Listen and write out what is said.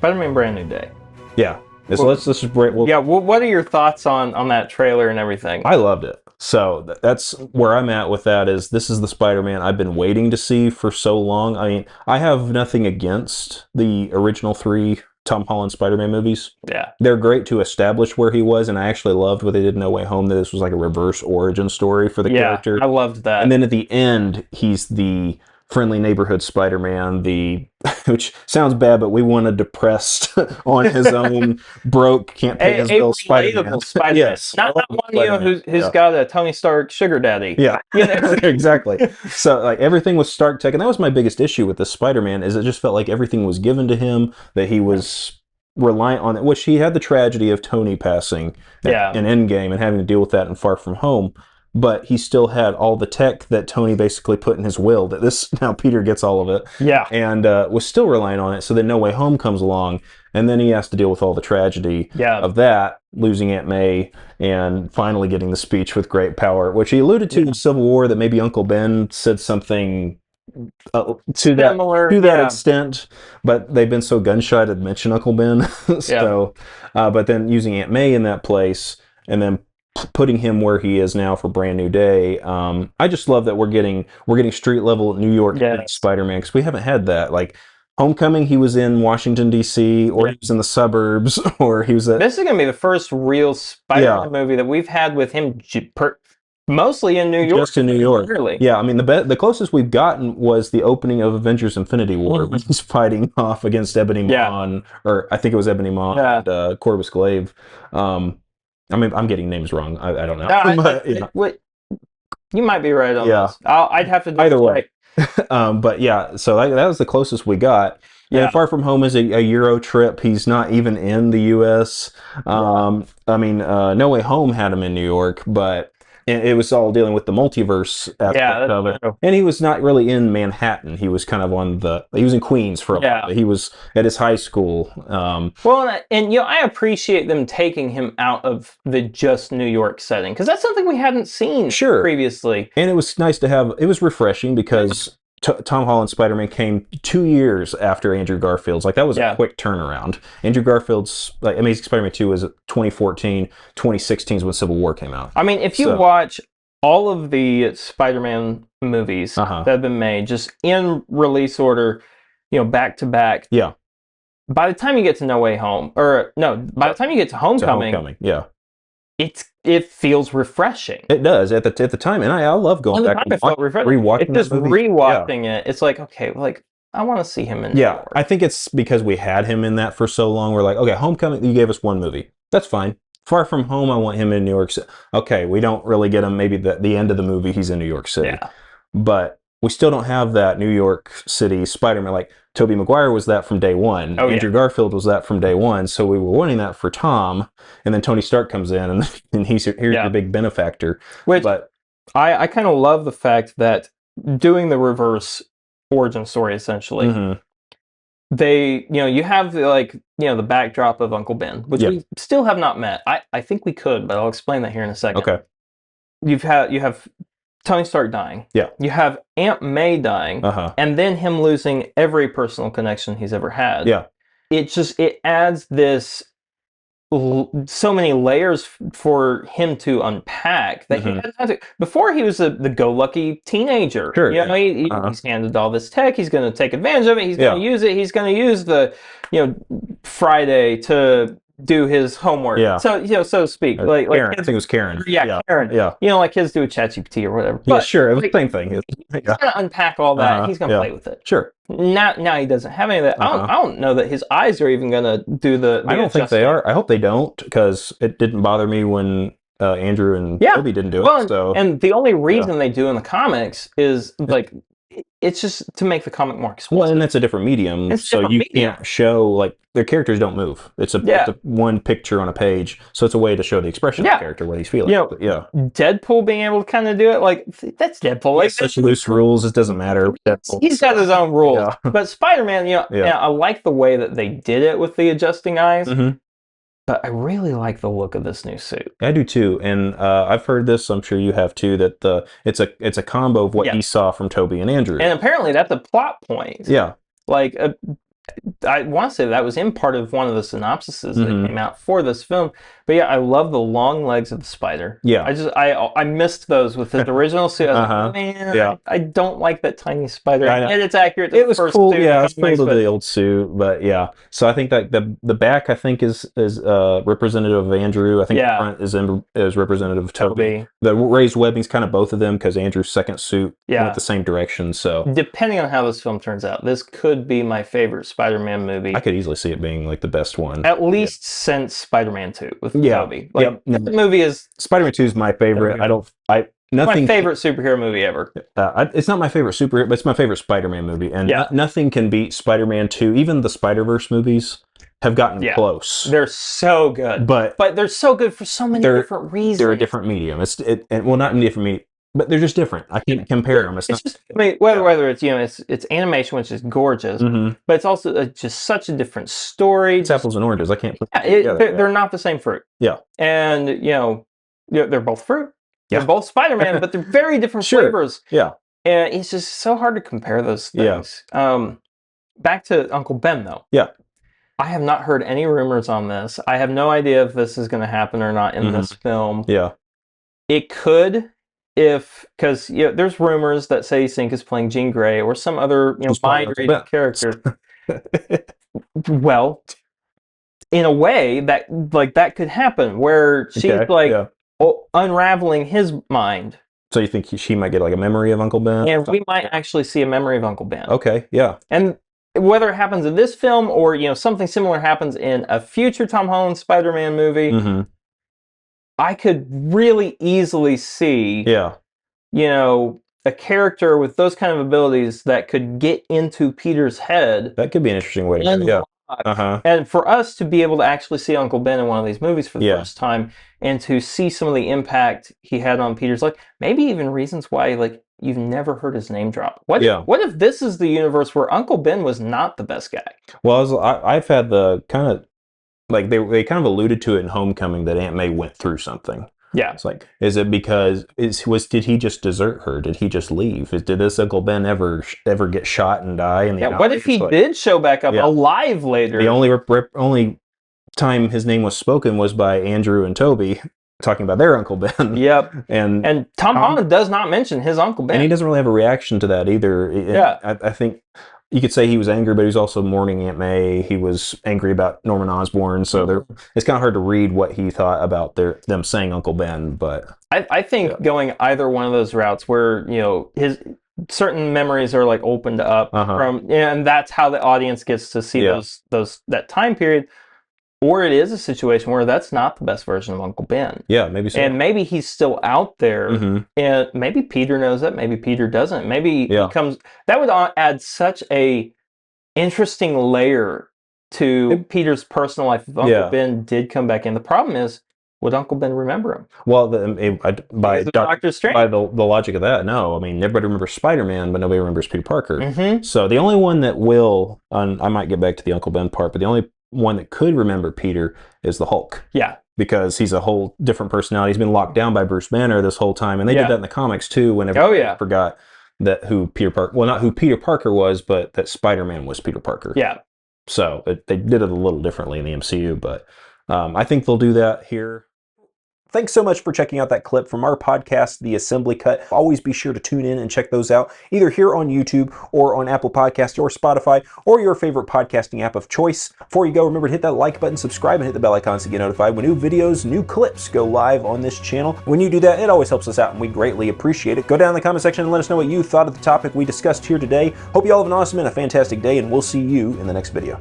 Spider-Man Brand New Day. Yeah. So let's just break. Yeah, what are your thoughts on that trailer and everything? I loved it. So that's where I'm at with that. This is the Spider-Man I've been waiting to see for so long. I mean, I have nothing against the original 3 Tom Holland Spider-Man movies. Yeah. They're great to establish where he was, and I actually loved what they did in No Way Home, that this was like a reverse origin story for the character. I loved that. And then at the end, he's the friendly neighborhood Spider-Man, which sounds bad, but we want a depressed, on his own, broke, can't pay his bills Spider-Man. Spider-Man. Yes. Not one who's got a Tony Stark sugar daddy. Yeah, exactly. So like everything was Stark Tech, and that was my biggest issue with this Spider-Man, is it just felt like everything was given to him, that he was reliant on it, which he had the tragedy of Tony passing in Endgame and having to deal with that in Far From Home. But he still had all the tech that Tony basically put in his will, that now Peter gets all of it. Yeah. And was still relying on it. So then No Way Home comes along, and then he has to deal with all the tragedy of that, losing Aunt May, and finally getting the speech with great power, which he alluded to in Civil War, that maybe Uncle Ben said something to that extent, but they've been so gun-shy to mention Uncle Ben. So, but then using Aunt May in that place, and then putting him where he is now for Brand New Day. I just love that we're getting street level New York Spider-Man, because we haven't had that. Like Homecoming, he was in Washington D.C., or he was in the suburbs, or he was at. This is going to be the first real Spider-Man movie that we've had with him mostly in New York. Just in New York. Really. Yeah, I mean, the closest we've gotten was the opening of Avengers Infinity War, when he's fighting off against Ebony Maw, or I think it was Ebony Maw and Corvus Glaive. I mean, I'm getting names wrong. I don't know. But, you might be right on this. I'd have to do either way. But yeah, so that was the closest we got. Yeah, Far From Home is a Euro trip. He's not even in the U.S. I mean, No Way Home had him in New York, but it was all dealing with the multiverse aspect of it. True. And he was not really in Manhattan. He was kind of he was in Queens for a while. He was at his high school. Well, and I appreciate them taking him out of the just New York setting, because that's something we hadn't seen previously. And it was nice to have, it was refreshing, because Tom Holland's Spider-Man came 2 years after Andrew Garfield's. Like, that was a quick turnaround. Andrew Garfield's Amazing Spider-Man 2 was 2014. 2016 is when Civil War came out. I mean, if you watch all of the Spider-Man movies that have been made, just in release order, back to back. Yeah. By the time you get to No Way Home, by the time you get to Homecoming, it feels refreshing. It does at the time, and I love going back and rewatching just rewatching it. It's like, okay, I want to see him in. Yeah, I think it's because we had him in that for so long. We're like, okay, Homecoming, you gave us one movie, that's fine. Far From Home, I want him in New York City. Okay, we don't really get him. Maybe the end of the movie, he's in New York City, but we still don't have that New York City Spider-Man. Like Tobey Maguire was that from day one. Andrew Garfield was that from day one. So we were wanting that for Tom, and then Tony Stark comes in, and here's your big benefactor. But I kind of love the fact that doing the reverse origin story, essentially, they, you have the backdrop of Uncle Ben, which we still have not met. I think we could, but I'll explain that here in a second. Okay. You have Tony Stark dying. Yeah. You have Aunt May dying, and then him losing every personal connection he's ever had. Yeah. It adds this so many layers for him to unpack that he hadn't had to. Before, he was the go-lucky teenager. Sure. He's handed all this tech. He's going to take advantage of it. He's going to use it. He's going to use the Friday to do his homework. Yeah. So to speak. Like Karen. Kids, I think it was Karen. Yeah, Karen. Yeah. Like kids do with ChatGPT or whatever. But, sure. It was the same thing. He's going to unpack all that. He's going to play with it. Sure. Now he doesn't have any of that. I don't know that his eyes are even going to do the I don't think they are. I hope they don't, because it didn't bother me when Andrew and Toby didn't do it. And the only reason they do in the comics is it's just to make the comic more expressive. Well, and that's a different medium, so you can't show, their characters don't move. It's a one picture on a page, so it's a way to show the expression of the character, what he's feeling. Deadpool being able to kind of do it, that's Deadpool. Such loose rules, it doesn't matter. He's got his own rules. But Spider-Man, I like the way that they did it with the adjusting eyes. But I really like the look of this new suit. I do too, and I've heard this. I'm sure you have too. That it's a combo of what he saw from Toby and Andrew. And apparently, that's a plot point. Yeah, I want to say that was in part of one of the synopsises that Mhm. came out for this film. But yeah, I love the long legs of the spider. Yeah. I missed those with his original suit. I was Uh-huh. like, man, Yeah. I don't like that tiny spider. I know. And it's accurate to It the was first cool. two Yeah, it's cool comics, to but the old suit, but yeah. So I think that the back I think is representative of Andrew. I think the yeah, front is representative of Toby. Toby. The raised webbing's kind of both of them because Andrew's second suit Yeah. went the same direction. So Depending on how this film turns out, this could be my favorite Spider-Man movie. I could easily see it being like the best one. At least since Spider-Man 2 with Toby. Like, No, the movie is Spider-Man 2 is my favorite. Nothing. my favorite superhero movie ever. It's not my favorite superhero, but it's my favorite Spider-Man movie, and Yeah. nothing can beat Spider-Man 2. Even the Spider-Verse movies have gotten close. They're so good, but they're so good for so many different reasons. They're a different medium. Well, not in different medium, but they're just different. I can't compare them. It's just, I mean, whether it's it's animation, which is gorgeous, but it's also just such a different story. It's apples and oranges. I can't. They're not the same fruit. Yeah, and they're both fruit. Yeah. They're both Spider-Man, but they're very different flavors. Yeah. And it's just so hard to compare those things. Yeah. Back to Uncle Ben, though. Yeah. I have not heard any rumors on this. I have no idea if this is going to happen or not in this film. Yeah. It could, because there's rumors that Sadie Sink is playing Jean Grey or some other migrated character. Well, in a way that could happen where she's unraveling his mind. So you think she might get like a memory of Uncle Ben? And we might actually see a memory of Uncle Ben. Okay, yeah. And whether it happens in this film or something similar happens in a future Tom Holland Spider-Man movie, I could really easily see a character with those kind of abilities that could get into Peter's head. That could be an interesting way to go. And for us to be able to actually see Uncle Ben in one of these movies for the first time and to see some of the impact he had on Peter's life, maybe even reasons why you've never heard his name drop. What if this is the universe where Uncle Ben was not the best guy? Well, I've had the kind of they kind of alluded to it in Homecoming that Aunt May went through something. Yeah. It's like, is it because did he just desert her? Did he just leave? Did this Uncle Ben ever get shot and die? What if he did show back up alive later? The only time his name was spoken was by Andrew and Toby talking about their Uncle Ben. Yep. And Tom Holland does not mention his Uncle Ben. And he doesn't really have a reaction to that either. I think you could say he was angry, but he was also mourning Aunt May. He was angry about Norman Osborn. So it's kind of hard to read what he thought about them saying Uncle Ben. But I think going either one of those routes where, his certain memories are opened up from, and that's how the audience gets to see that time period. Or it is a situation where that's not the best version of Uncle Ben. Yeah, maybe so. And maybe he's still out there, and maybe Peter knows that, maybe Peter doesn't. Maybe he comes... That would add such a interesting layer to Peter's personal life if Uncle Ben did come back in. The problem is, would Uncle Ben remember him? Well, by Doctor Strange. By the logic of that, no. I mean, everybody remembers Spider-Man, but nobody remembers Peter Parker. So the only one that will... I might get back to the Uncle Ben part, but the only one that could remember Peter is the Hulk. Yeah. Because he's a whole different personality. He's been locked down by Bruce Banner this whole time. And they did that in the comics too, whenever they forgot that who Peter Parker... Well, not who Peter Parker was, but that Spider-Man was Peter Parker. Yeah. So they did it a little differently in the MCU, but I think they'll do that here. Thanks so much for checking out that clip from our podcast, The Assembly Cut. Always be sure to tune in and check those out, either here on YouTube or on Apple Podcasts or Spotify or your favorite podcasting app of choice. Before you go, remember to hit that like button, subscribe, and hit the bell icons to get notified when new videos, new clips go live on this channel. When you do that, it always helps us out and we greatly appreciate it. Go down in the comment section and let us know what you thought of the topic we discussed here today. Hope you all have an awesome and a fantastic day, and we'll see you in the next video.